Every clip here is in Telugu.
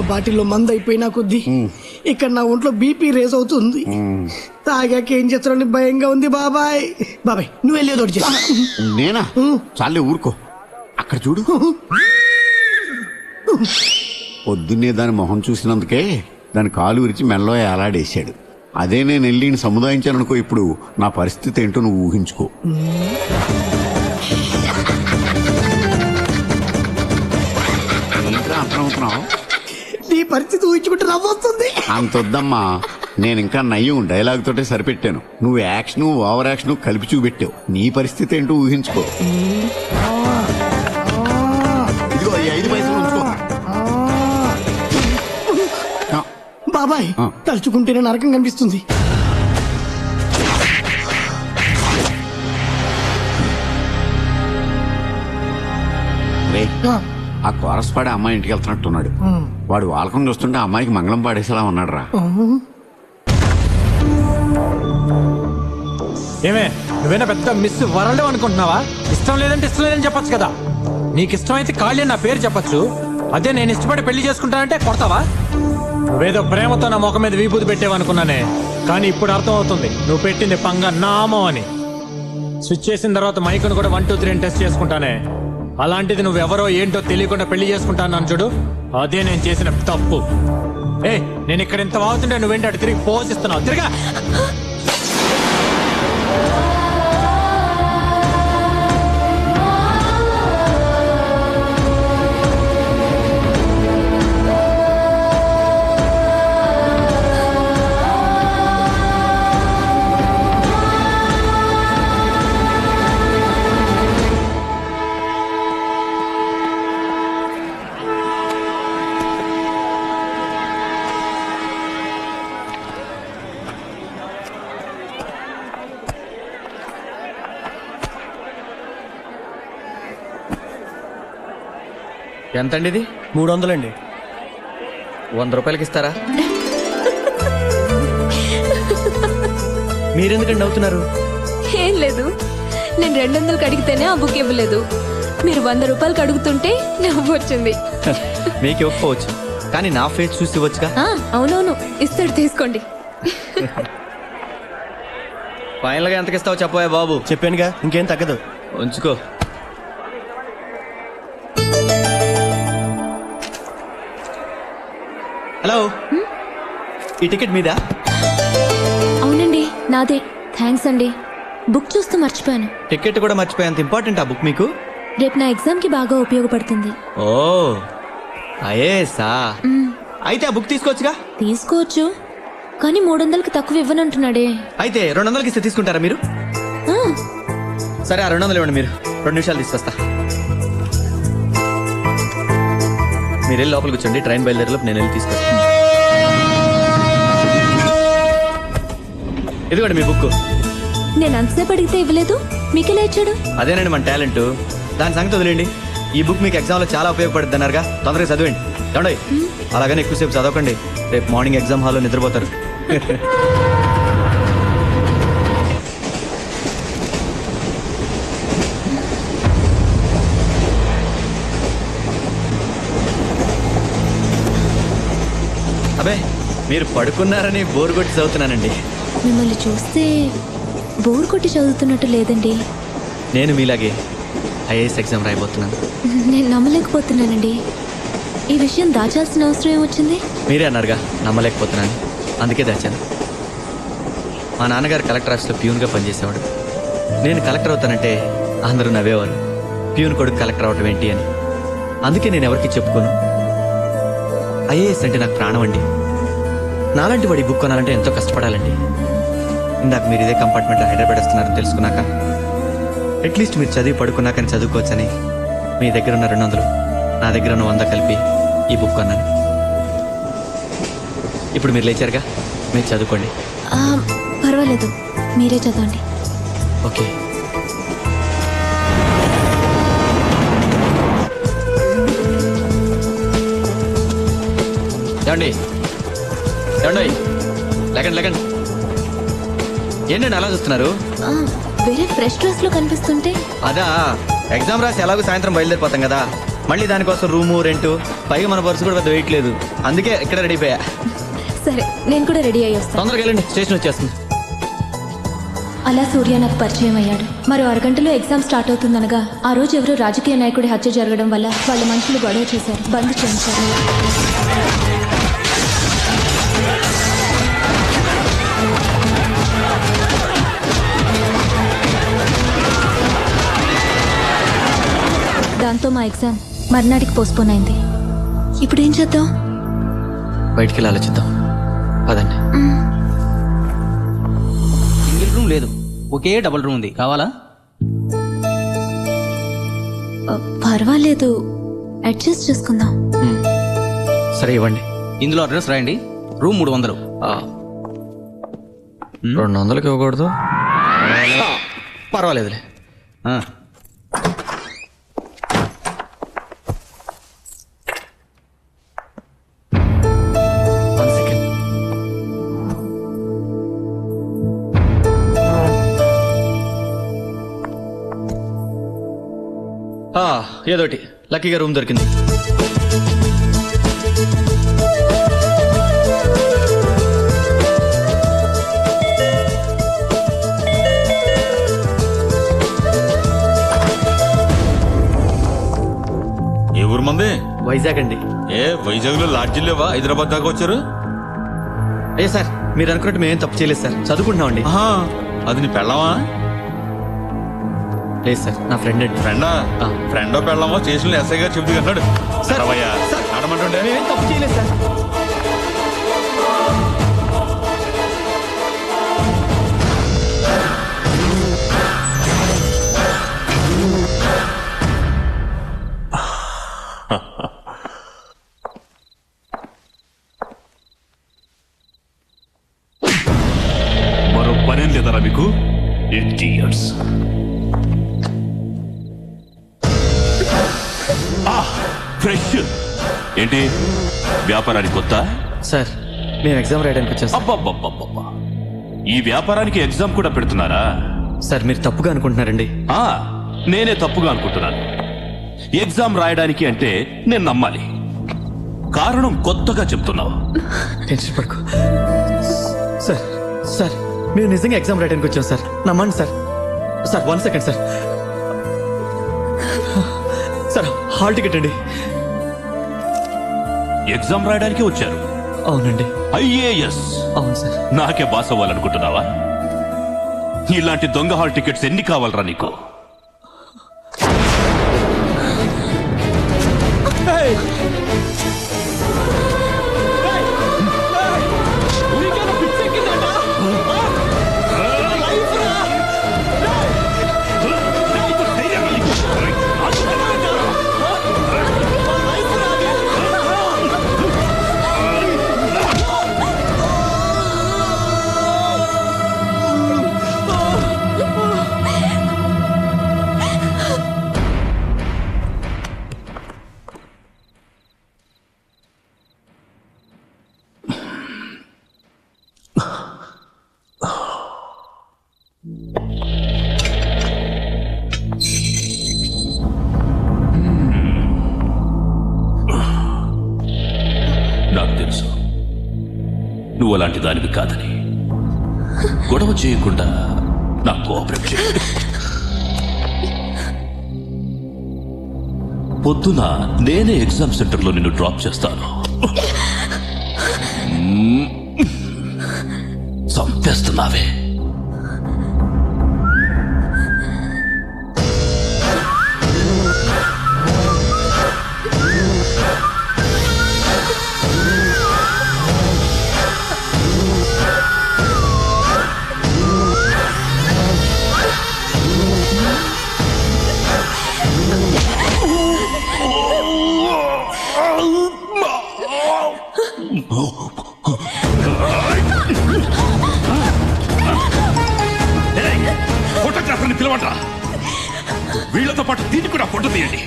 బాటిల్లో మందు అయిపోయినా కొద్దీ ఇక్కడ నా ఒంట్లో బీపీ రేస్ అవుతుంది. తాగాక ఏం చేస్తారని భయంగా ఉంది. బాబాయ్ బాబాయ్ నువ్వు వెళ్ళేదోటి చేస్తా. నేనా? చాలే ఊరుకో. అక్కడ చూడు. పొద్దున్నే దాని మొహం చూసినందుకే దాని కాలు విరిచి మెల్లో ఏలాడేశాడు. అదే నేను వెళ్ళి సముదాయించాననుకో, ఇప్పుడు నా పరిస్థితి ఏంటో నువ్వు ఊహించుకో. ఏంట్రా అంటున్నావు? నీ పరిస్థితి ఊహించుకుంటే నవ్వొస్తుంది. అంతొద్దమ్మా, నేను ఇంకా నయ్యం డైలాగ్ తోటే సరిపెట్టాను. నువ్వు యాక్షన్ ఓవర్ యాక్షన్ కలిపి చూపెట్టావు. నీ పరిస్థితి ఏంటో ఊహించుకో. ఇదిగో ఈ 5 పైసలు ఉంచుకో. బాబాయ్ తలుచుకుంటేనే నరకం కనిపిస్తుంది. ఆ కోరస్ పాడే అమ్మాయి ఇంటికి వెళ్తున్నట్టున్నాడు. వాడు వాలకం చూస్తుంటే అమ్మాయికి మంగళం పాడేసేలా ఉన్నాడు రా. ఏమే నువ్వేనా పెద్ద మిస్ వరల్డ్ అనుకుంటున్నావా? ఇష్టం లేదంటే ఇష్టం లేదని చెప్పొచ్చు కదా. నీకు ఇష్టమైతే ఖాళీ నా పేరు చెప్పొచ్చు. అదే నేను ఇష్టపడి పెళ్లి చేసుకుంటానంటే కొడతావా? నువ్వేదో ప్రేమతో నా ముఖం మీద విభూతి పెట్టేవనుకున్నానే, కానీ ఇప్పుడు అర్థం అవుతుంది నువ్వు పెట్టింది పంగ నామం అని. స్విచ్ చేసిన తర్వాత మైకును కూడా 1 2 3 అని టెస్ట్ చేసుకుంటానే. అలాంటిది నువ్వెవరో ఏంటో తెలియకుండా పెళ్లి చేసుకుంటాను చూడు, అదే నేను చేసిన తప్పు. నేను ఇక్కడ ఇంత వాగుతుంటే నువ్వేంటి అటు తిరిగి పోషిస్తున్నావు? తిరిగా ఎంతండి ఇది? 300 అండి. 100 రూపాయలకి ఇస్తారా? మీరెందుకండి అవుతున్నారు? ఏం లేదు, నేను 200కి అడిగితేనే ఆ బుక్ ఇవ్వలేదు. మీరు 100 రూపాయలకి అడుగుతుంటే నవ్వు వచ్చింది. మీకు ఇవ్వకపోవచ్చు, కానీ నా ఫేస్ చూసి ఇవ్వచ్చుగా. అవునవును, ఇస్తాడు, తీసుకోండి. ఫైనల్గా ఎంతకి ఇస్తావో చెప్పవా బాబు? చెప్పానుగా, ఇంకేం తగ్గదు. ఉంచుకో. హలో, ఈ టికెట్ మీదా? అవునండి, నాదే. థ్యాంక్స్ అండి. బుక్ చూస్తూ మర్చిపోయాను. టికెట్ కూడా మర్చిపోయేంత ఇంపార్టెంట్ ఆ బుక్ మీకు? రేపు నా ఎగ్జామ్ కి బాగా ఉపయోగపడుతుంది. ఓ అయేసా, అయితే ఆ బుక్ తీసుకోవచ్చుగా. తీసుకోవచ్చు, కానీ 300కి తక్కువ ఇవ్వనంటున్నాడే. అయితే 200కి ఇస్తే తీసుకుంటారా మీరు? సరే, ఆ 200 ఇవ్వండి. మీరు 2 నిమిషాలు తీసుకొస్తా. మీరు వెళ్ళి లోపలికి కూర్చోండి, ట్రైన్ బయలుదేరేలోపు నేను వెళ్ళి తీసుకొస్తాను. ఇదిగోండి మీ బుక్. నేను అంతసేపు అడిగితే ఇవ్వలేదు, మీకెలా ఇచ్చాడు? అదేనండి మన టాలెంట్. దాని సంగతి వదిలేండి. ఈ బుక్ మీకు ఎగ్జామ్లో చాలా ఉపయోగపడుతుంది అన్నారుగా, తొందరగా చదివండి. ఏమండి, అలాగని ఎక్కువసేపు చదవకండి, రేపు మార్నింగ్ ఎగ్జామ్ హాల్లో నిద్రపోతారు. అబే, మీరు పడుకున్నారని బోర్ కొట్టి చదువుతున్నానండి. మిమ్మల్ని చూస్తే బోర్ కొట్టి చదువుతున్నట్టు లేదండి. నేను మీలాగే ఐఏఎస్ ఎగ్జామ్ రాయబోతున్నాను. నేను నమ్మలేకపోతున్నానండి. ఈ విషయం దాచాల్సిన అవసరం ఏమొచ్చింది? మీరే అన్నారుగా నమ్మలేకపోతున్నాను, అందుకే దాచాను. మా నాన్నగారు కలెక్టర్ ఆఫీస్లో ప్యూన్గా పనిచేసేవాడు. నేను కలెక్టర్ అవుతానంటే అందరూ నవ్వేవారు, ప్యూన్ కొడుకు కలెక్టర్ అవటం ఏంటి అని. అందుకే నేను ఎవరికి చెప్పుకోను. ఐఏఎస్ అంటే నాకు ప్రాణం అండి. నాలాంటి వాడి బుక్ కొనాలంటే ఎంతో కష్టపడాలండి. ఇందాక మీరు ఇదే కంపార్ట్మెంట్లో హైదరాబాద్ వస్తున్నారని తెలుసుకున్నాక, అట్లీస్ట్ మీరు చదివి పడుకున్నాకని చదువుకోవచ్చని మీ దగ్గర ఉన్న 200, నా దగ్గర ఉన్న 100 కలిపి ఈ బుక్ కొన్నాను. ఇప్పుడు మీరు లేచారుగా, మీరు చదువుకోండి. పర్వాలేదు, మీరే చదవండి. ఓకే. ఏమండి ఏమండి, లేకండి లేకండి. ఏంటండి అలా చూస్తున్నారు? వేరే ఫ్రెష్ డ్రెస్ లో కనిపిస్తుంటే. అదా, ఎగ్జామ్ రాసి ఎలాగో సాయంత్రం బయలుదేరిపోతాం కదా, మళ్ళీ దానికోసం రూము రెంటు, పైగా మన పర్సు కూడా పెద్ద వెయిట్ లేదు. అందుకే ఇక్కడ రెడీ అయిపోయా. సరే నేను కూడా రెడీ అయ్యి వస్తాను. తొందరగా వెళ్ళండి, స్టేషన్ వచ్చేస్తుంది. అలా సూర్య నాకు పరిచయం అయ్యాడు. మరో అరగంటలో ఎగ్జామ్ స్టార్ట్ అవుతుందనగా ఆ రోజు ఎవరో రాజకీయ నాయకుడి హత్య జరగడం వల్ల వాళ్ళ మనుషులు గొడవ చేశారు, బంద్ చేయించారు. దాంతో మా ఎగ్జామ్ మర్నాటికి పోస్ట్పోన్ అయింది. ఇప్పుడు ఏం చేద్దాం? బయటికి వెళ్ళి ఆలోచిద్దాం. పదండి. సింగిల్ రూమ్ లేదు, ఒకే డబుల్ రూమ్ ఉంది. కావాలా? పర్వాలేదు, అడ్జస్ట్ చేసుకుందాం. సరే ఇవ్వండి. ఇందులో అడ్రస్ రాయండి. రూమ్ 300. 200కి ఇవ్వకూడదు. పర్వాలేదులే. ఆ. One second. ఏదోటి లక్కీగా రూమ్ దొరికింది. ఏ ఊరు మంది? వైజాగ్ అండి. ఏ వైజాగ్ లో లాడ్జీలు లేవా? హైదరాబాద్ దాకా వచ్చారు? అయ్యే సార్, మీరు అనుకున్నట్టు మేమేం తప్పు చేయలేదు సార్, చదువుకుంటున్నామండి. ఆహా, అది నీ పెళ్ళామా? లేదు సార్, నా ఫ్రెండ్ అండి. ఫ్రెండా? ఆ. ఫ్రెండో పెళ్ళామో స్టేషన్ లో ఎస్ఐ గారు చెబుతూ అన్నాడు. సార్, సార్ ఆడమంటుండే. మేమేం తప్పు చేయలేదు సార్. మరో పనేం లేదరా మీకు? ఇడియట్స్. ఫ్రెష్ ఏంటి వ్యాపారానికి కొత్త? సార్, మేము ఎగ్జామ్ రాయడానికి వచ్చాం సార్. అబ్బబ్బబ్బబ్బబ్బా, ఈ వ్యాపారానికి ఎగ్జామ్ కూడా పెడుతున్నారా? సార్, మీరు తప్పుగా అనుకుంటున్నారండి. నేనే తప్పుగా అనుకుంటున్నాను. ఎగ్జామ్ రాయడానికి అంటే నేను నమ్మాలి. కారణం కొత్తగా చెప్తున్నావు. టెన్షన్ పడుకో సార్. సార్, మేము నిజంగా ఎగ్జామ్ రాయడానికి వచ్చాం సార్, నమ్మండి sir. Sir 1 second sir. Sir, hall ticket అండి. ఎగ్జామ్ రాయడానికి వచ్చారు? అవునండి. ఐఏఎస్? అవును సార్. నాకే బాస్ అవ్వాలనుకుంటున్నావా? ఇలాంటి దొంగ హాల్ టికెట్స్ ఎన్ని కావాలరా నీకు? నాకు తెలుసు నువ్వు అలాంటి దానివి కాదని. గొడవ చేయకుండా నాకు కోఆపరేట్ చేయ. పొద్దున నేనే ఎగ్జామ్ సెంటర్లో నిన్ను డ్రాప్ చేస్తాను. చంపేస్తున్నావే. ఫోటోగ్రాఫర్ని పిలవండ్రా. వీళ్లతో పాటు దీన్ని కూడా ఫోటో తీయండి.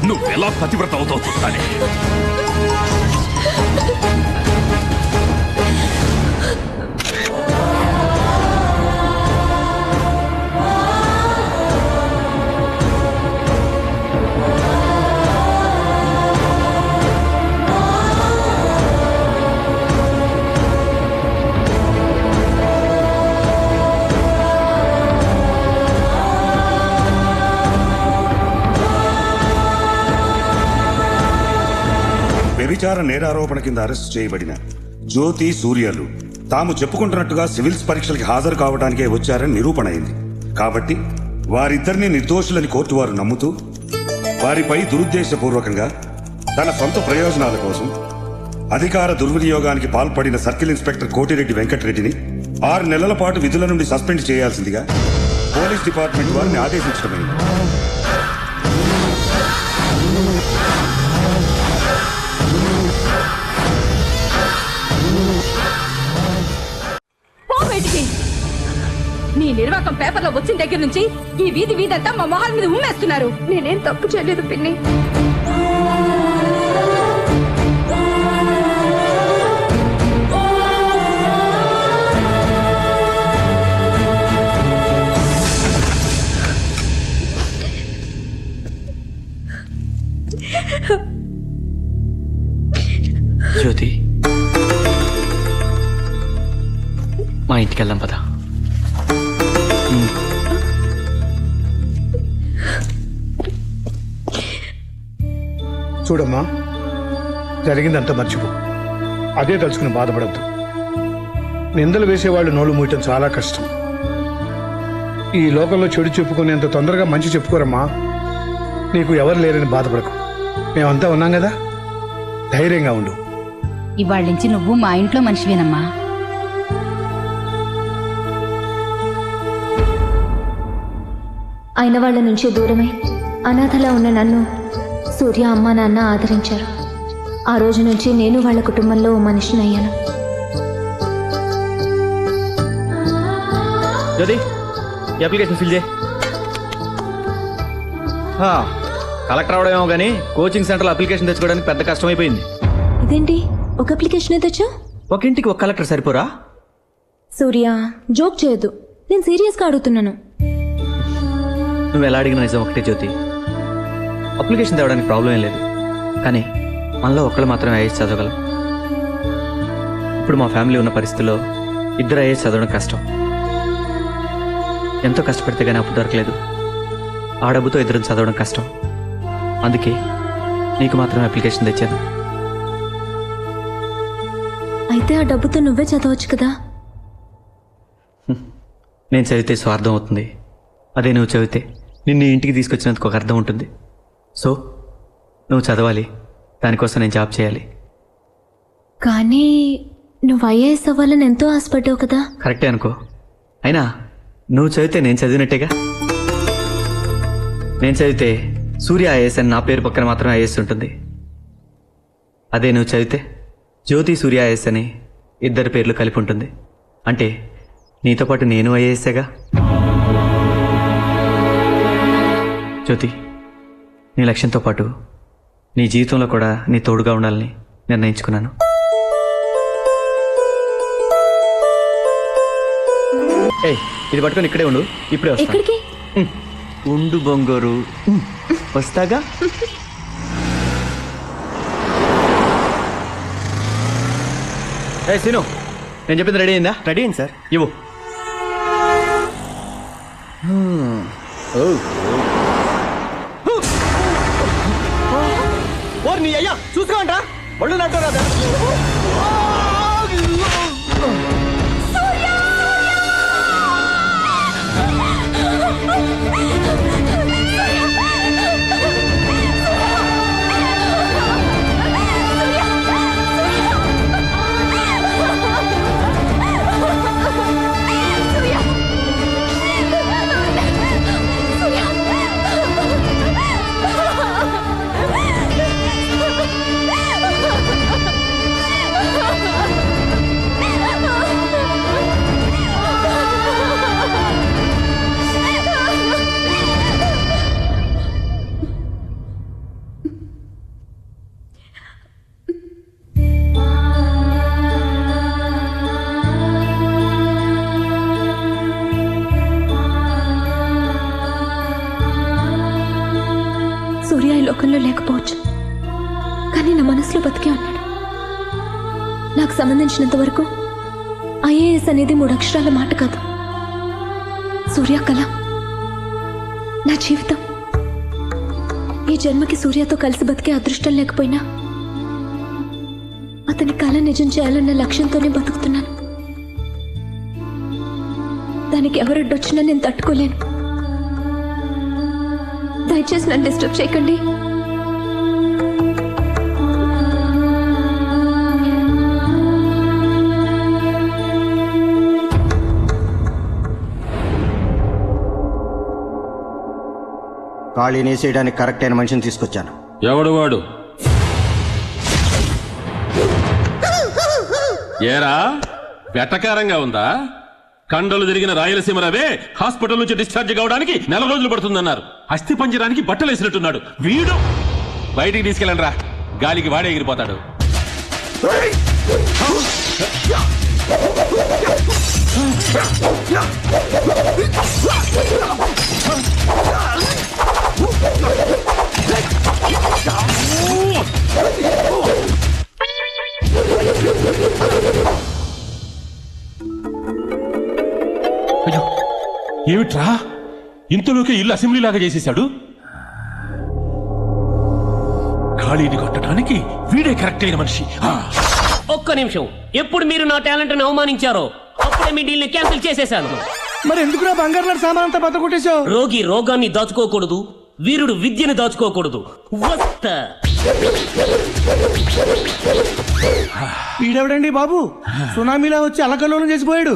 నువ్వు ఎలా పతివ్రత అవుతావు చూస్తానే. వ్యభిచార నేరారోపణ కింద అరెస్టు చేయబడిన జ్యోతి సూర్యలు తాము చెప్పుకుంటున్నట్టుగా సివిల్స్ పరీక్షలకి హాజరు కావడానికే వచ్చారని నిరూపణ అయింది. కాబట్టి వారిద్దరిని నిర్దోషులని కోర్టు వారు నమ్ముతూ వారిపై దురుద్దేశపూర్వకంగా తన సొంత ప్రయోజనాల కోసం అధికార దుర్వినియోగానికి పాల్పడిన సర్కిల్ ఇన్స్పెక్టర్ కోటిరెడ్డి వెంకటరెడ్డిని 6 నెలల పాటు విధుల నుండి సస్పెండ్ చేయాల్సిందిగా పోలీస్ డిపార్ట్మెంట్ వారిని ఆదేశించడమైంది. నీ నిర్వాకం పేపర్లో వచ్చిన దగ్గర నుంచి ఈ వీధంతా మా మొహాల మీద ఉమ్మేస్తున్నారు. నేనేం తప్పు చేయలేదు పిన్ని. జ్యోతి, మా ఇంటికి వెళ్దాం పదా. చూడమ్మా, జరిగిందంతా మర్చిపో. అదే తలుచుకుని బాధపడద్దు. నిందలు వేసేవాళ్ళు నోళ్ళు మూయటం చాలా కష్టం. ఈ లోకంలో చెడు చెప్పుకునేంత తొందరగా మంచి చెప్పుకోరమ్మా. నీకు ఎవరు లేరని బాధపడకు. మేమంతా ఉన్నాం కదా, ధైర్యంగా ఉండు. ఇవాళ నుంచి నువ్వు మా ఇంట్లో మనిషివేనమ్మా. అయిన వాళ్ళ నుంచి దూరమై అనాథలా ఉన్న నన్ను సూర్య అమ్మ నాన్న ఆదరించారు. ఆ రోజు నుంచి నేను వాళ్ళ కుటుంబంలో ఓ మనిషిని అయ్యాను. జ్యోతి, ఈ అప్లికేషన్ ఫిల్ చేయి. కలెక్టర్ అవడమేమో కానీ కోచింగ్ సెంటర్లో అప్లికేషన్ తెచ్చుకోవడానికి పెద్ద కష్టమైపోయింది. ఇదేంటి ఒక అప్లికేషన్ తెచ్చా? ఒక ఇంటికి ఒక కలెక్టర్ సరిపోరా? సూర్య, జోక్ చేయొద్దు. నేను సీరియస్గా అడుగుతున్నాను. నువ్వు ఎలా అడిగిన నిజం ఒకటే జ్యోతి. అప్లికేషన్ తేవడానికి ప్రాబ్లం ఏం లేదు, కానీ మనలో ఒక్కళ్ళు మాత్రమే ఐఏఎస్ చదవగలం. ఇప్పుడు మా ఫ్యామిలీ ఉన్న పరిస్థితుల్లో 2 ఐఏఎస్ చదవడం కష్టం. ఎంతో కష్టపడితే కానీ అప్పు దొరకలేదు. ఆ డబ్బుతో 2 చదవడం కష్టం. అందుకే నీకు మాత్రమే అప్లికేషన్ తెచ్చాను. అయితే ఆ డబ్బుతో నువ్వే చదవచ్చు కదా. నేను చదివితే స్వార్థం అవుతుంది. అదే నువ్వు చదివితే నిన్ను ఇంటికి తీసుకొచ్చినందుకు ఒక అర్థం ఉంటుంది. సో నువ్వు చదవాలి, దానికోసం నేను జాబ్ చేయాలి. కానీ నువ్వు ఐఏఎస్ అవ్వాలని ఎంతో ఆశపడ్డావు కదా. కరెక్టే అనుకో. అయినా నువ్వు చదివితే నేను చదివినట్టేగా. నేను చదివితే సూర్య ఐఏఎస్ అని నా పేరు పక్కన మాత్రమే ఐఏఎస్ ఉంటుంది. అదే నువ్వు చదివితే జ్యోతి సూర్య ఐఏఎస్ అని 2 పేర్లు కలిపి ఉంటుంది. అంటే నీతో పాటు నేను ఐఏఎస్ఏగా. జ్యోతి, నీ లక్ష్యంతో పాటు నీ జీవితంలో కూడా నీ తోడుగా ఉండాలని నిర్ణయించుకున్నాను. ఇది పట్టుకొని ఇక్కడే ఉండు, ఇప్పుడే వస్తా. ఎక్కడికి? ఉండు బొంగోరు, వస్తాగా. సీను, నేను చెప్పింది రెడీ అయిందా? రెడీ అయింది సార్. ఇవ్వు. ఓర్ నీ అయ్యా, చూసుకోండ్రా, బళ్ళు నట్టరాదా? సూర్య ఈ లోకంలో లేకపోవచ్చు, కానీ నా మనసులో బతికే ఉన్నాడు. నాకు సంబంధించినంత వరకు ఐఏఎస్ అనేది 3 అక్షరాల మాట కాదు. సూర్య కళ, నా జీవితం. ఈ జన్మకి సూర్యతో కలిసి బతికే అదృష్టం లేకపోయినా అతని కళ నిజం చేయాలన్న లక్ష్యంతోనే బతుకుతున్నాను. దానికి ఎవరొడ్డొచ్చినా నేను తట్టుకోలేను. దయచేసి నన్ను డిస్టర్బ్ చేయకండి. ఖాళీని వేసేయడానికి కరెక్ట్ అయిన మనిషిని తీసుకొచ్చాను. ఎవడు వాడు? ఏరా వెటకారంగా ఉందా? కండలు జరిగిన రాయలసీమ రవే హాస్పిటల్ నుంచి డిశ్చార్జ్ కావడానికి 4 రోజులు పడుతుందన్నారు. అస్థి పంజరానికి బట్టలు వేసినట్టున్నాడు వీడు. బయటికి తీసుకెళ్ళండి రా, గాలికి వాడే ఎగిరిపోతాడు. అయ్యో ఏమిట్రా, ఇంతలోకి ఇల్లు అసెంబ్లీ లాగా చేసేశాడు. ఖాళీని కొట్టడానికి వీడే కరెక్ట్ అయిన మనిషి. ఒక్క నిమిషం, ఎప్పుడు మీరు నా టాలెంట్ ని అవమానించారో అప్పుడే మీ డీల్ ని క్యాన్సిల్ చేసేశాను. మరి ఎందుకురా బంగారు సామాన్ అంతా బత కొట్టేశావు? రోగి రోగాన్ని దాచుకోకూడదు, వీరుడు విద్యను దాచుకోకూడదు. వస్తా. వీడెవడండి బాబు, సునామీలా వచ్చి అలకల్లోలం చేసిపోయాడు.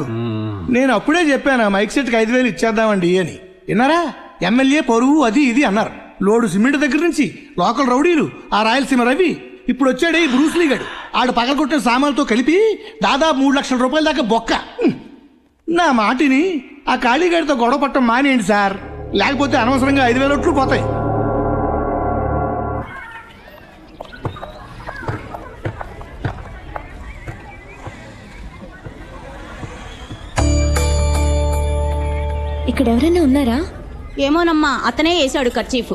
నేను అప్పుడే చెప్పాను మైక్ సెట్కి 5,000 ఇచ్చేద్దామండి అని. విన్నారా? ఎమ్మెల్యే పరువు అది ఇది అన్నారు. లోడు సిమెంట్ దగ్గర నుంచి లోకల్ రౌడీలు, ఆ రాయలసీమ రవి, ఇప్పుడు వచ్చాడు ఈ బ్రూస్లీ గడు. ఆడు పగలగొట్టిన సామాన్లతో కలిపి దాదాపు 3 లక్షల రూపాయల దాకా బొక్క. నా మాటిని ఆ ఖాళీగాడితో గొడవ పట్టడం మానేయండి సార్, లేకపోతే అనవసరంగా 5,000 ఓట్లు పోతాయి. ఇక్కడ ఎవరైనా ఉన్నారా? ఏమోనమ్మా, అతనే వేశాడు కర్చీఫ్.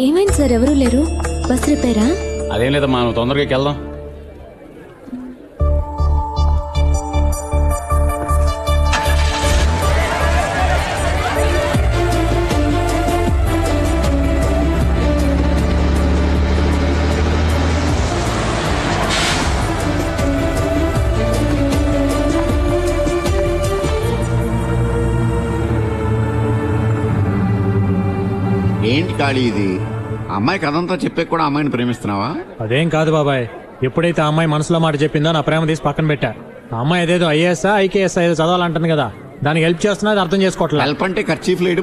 ఏమైంది సార్, ఎవరూ లేరు? బస్ రిపేరా? అదేం లేదమ్మా, నువ్వు తొందరగా వెళ్దాం. ఏంటి ఖాళీ ఇది? అమ్మాయి కథంతా చెప్పే కూడా అమ్మాయిని ప్రేమిస్తున్నావా? అదేం కాదు బాబాయ్, ఎప్పుడైతే ఆ అమ్మాయి మనసులో మాట చెప్పిందో నా ప్రేమ తీసి పక్కన పెట్టా. ఆ అమ్మాయి ఏదేదో ఐఏఎస్ ఐకేఎస్ ఏదో చదవాలంటుంది కదా, దానికి హెల్ప్ చేస్తున్నది అర్థం చేసుకోవట్లేదు. హెల్ప్ అంటే ఖర్చీఫ్ లేడు